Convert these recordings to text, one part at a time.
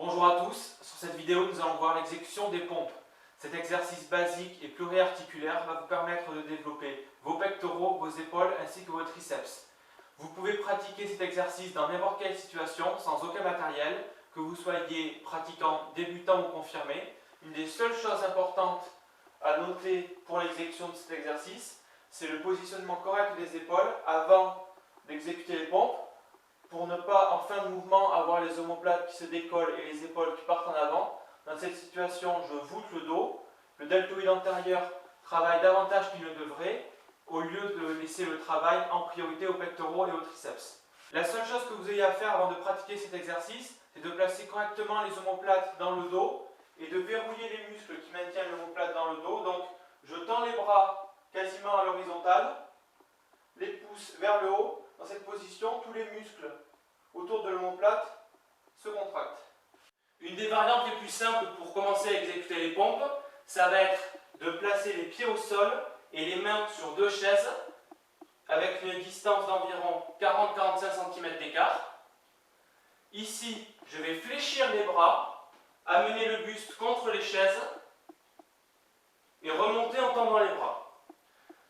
Bonjour à tous, sur cette vidéo nous allons voir l'exécution des pompes. Cet exercice basique et pluriarticulaire va vous permettre de développer vos pectoraux, vos épaules ainsi que vos triceps. Vous pouvez pratiquer cet exercice dans n'importe quelle situation, sans aucun matériel, que vous soyez pratiquant, débutant ou confirmé. Une des seules choses importantes à noter pour l'exécution de cet exercice, c'est le positionnement correct des épaules avant d'exécuter les pompes, pour ne pas en fin de mouvement avoir les omoplates qui se décollent et les épaules qui partent en avant. Dans cette situation, je voûte le dos, le deltoïde antérieur travaille davantage qu'il ne devrait, au lieu de laisser le travail en priorité aux pectoraux et aux triceps. La seule chose que vous ayez à faire avant de pratiquer cet exercice, c'est de placer correctement les omoplates dans le dos et de verrouiller les muscles qui maintiennent l'omoplate dans le dos. Donc, je tends les bras quasiment à l'horizontale, les pouces vers le haut. Dans cette position, tous les muscles autour de l'omoplate se contractent. Une des variantes les plus simples pour commencer à exécuter les pompes, ça va être de placer les pieds au sol et les mains sur deux chaises avec une distance d'environ 40-45 cm d'écart. Ici, je vais fléchir les bras, amener le buste contre les chaises et remonter en tendant les bras.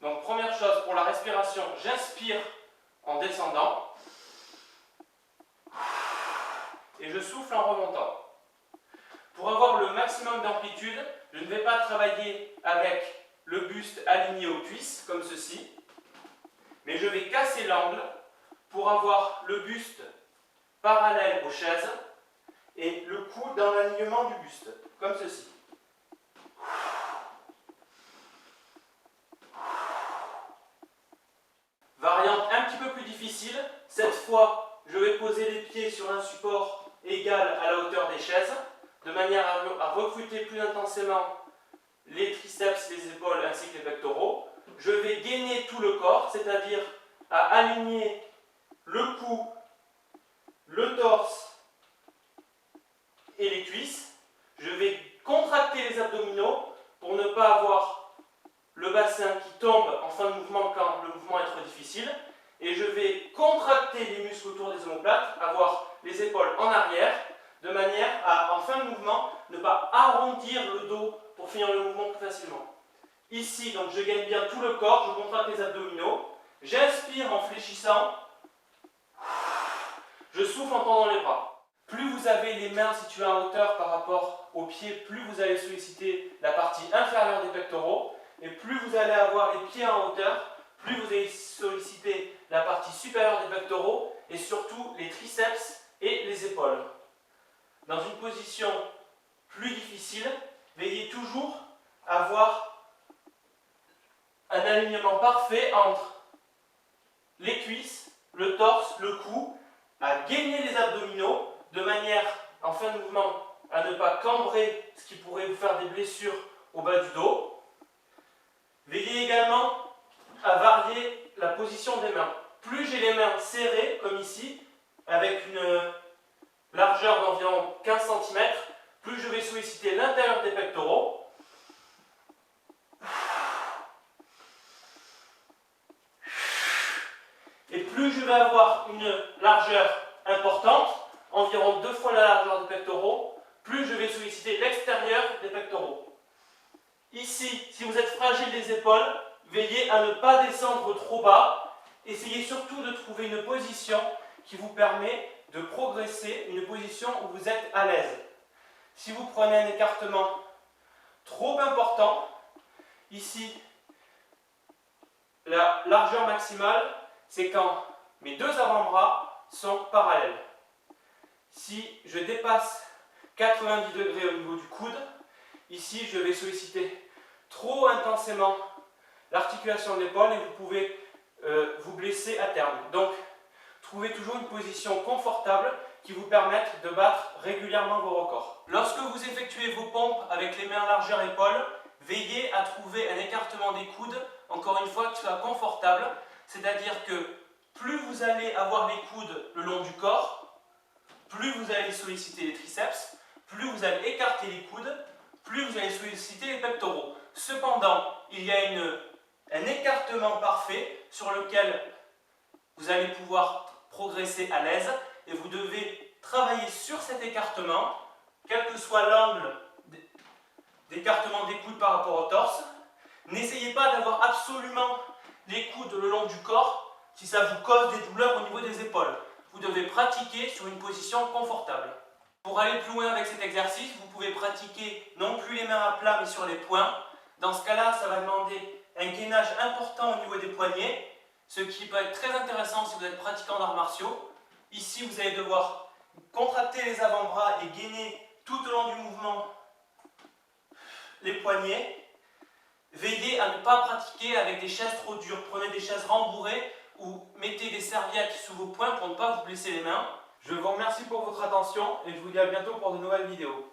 Donc première chose pour la respiration, j'inspire en descendant et je souffle en remontant. Pour avoir le maximum d'amplitude, je ne vais pas travailler avec le buste aligné aux cuisses comme ceci, mais je vais casser l'angle pour avoir le buste parallèle aux chaises et le coude dans l'alignement du buste comme ceci. Variante un petit peu plus difficile, cette fois je vais poser les pieds sur un support égal à la hauteur des chaises, de manière à recruter plus intensément les triceps, les épaules ainsi que les pectoraux. Je vais gainer tout le corps, c'est-à-dire à aligner le cou, le torse et les cuisses. Je vais contracter les abdominaux pour ne pas avoir le bassin qui tombe en fin de mouvement quand le mouvement est trop difficile. Et je vais contracter les muscles autour des omoplates, avoir les épaules en arrière, de manière à, en fin de mouvement, ne pas arrondir le dos pour finir le mouvement plus facilement. Ici, donc, je gagne bien tout le corps, je contracte les abdominaux, j'inspire en fléchissant, je souffle en tendant les bras. Plus vous avez les mains situées en hauteur par rapport aux pieds, plus vous allez solliciter la partie inférieure des pectoraux, et plus vous allez avoir les pieds en hauteur, plus vous allez solliciter la partie supérieure des pectoraux, et surtout les triceps et les épaules. Dans une position plus difficile, veillez toujours à avoir un alignement parfait entre les cuisses, le torse, le cou, à gainer les abdominaux de manière, en fin de mouvement, à ne pas cambrer ce qui pourrait vous faire des blessures au bas du dos. Veillez également à varier la position des mains. Plus j'ai les mains serrées, comme ici, avec une largeur d'environ 15 cm, plus je vais solliciter l'intérieur des pectoraux. Et plus je vais avoir une largeur importante, environ 2 fois la largeur des pectoraux, plus je vais solliciter l'extérieur des pectoraux. Ici, si vous êtes fragile des épaules, veillez à ne pas descendre trop bas. Essayez surtout de trouver une position qui vous permet de progresser, une position où vous êtes à l'aise. Si vous prenez un écartement trop important, ici, la largeur maximale, c'est quand mes deux avant-bras sont parallèles. Si je dépasse 90 degrés au niveau du coude, ici je vais solliciter trop intensément l'articulation de l'épaule et vous pouvez vous blesser à terme. Donc, trouvez toujours une position confortable qui vous permette de battre régulièrement vos records. Lorsque vous effectuez vos pompes avec les mains largeur épaule, veillez à trouver un écartement des coudes, encore une fois, qui soit confortable. C'est-à-dire que plus vous allez avoir les coudes le long du corps, plus vous allez solliciter les triceps, plus vous allez écarter les coudes, plus vous allez solliciter les pectoraux. Cependant, il y a un écartement parfait sur lequel vous allez pouvoir progresser à l'aise et vous devez travailler sur cet écartement quel que soit l'angle d'écartement des coudes par rapport au torse. N'essayez pas d'avoir absolument les coudes le long du corps si ça vous cause des douleurs au niveau des épaules. Vous devez pratiquer sur une position confortable. Pour aller plus loin avec cet exercice, vous pouvez pratiquer non plus les mains à plat mais sur les poings. Dans ce cas-là, ça va demander un gainage important au niveau des poignets, ce qui peut être très intéressant si vous êtes pratiquant d'arts martiaux. Ici, vous allez devoir contracter les avant-bras et gainer tout au long du mouvement les poignets. Veillez à ne pas pratiquer avec des chaises trop dures. Prenez des chaises rembourrées ou mettez des serviettes sous vos poings pour ne pas vous blesser les mains. Je vous remercie pour votre attention et je vous dis à bientôt pour de nouvelles vidéos.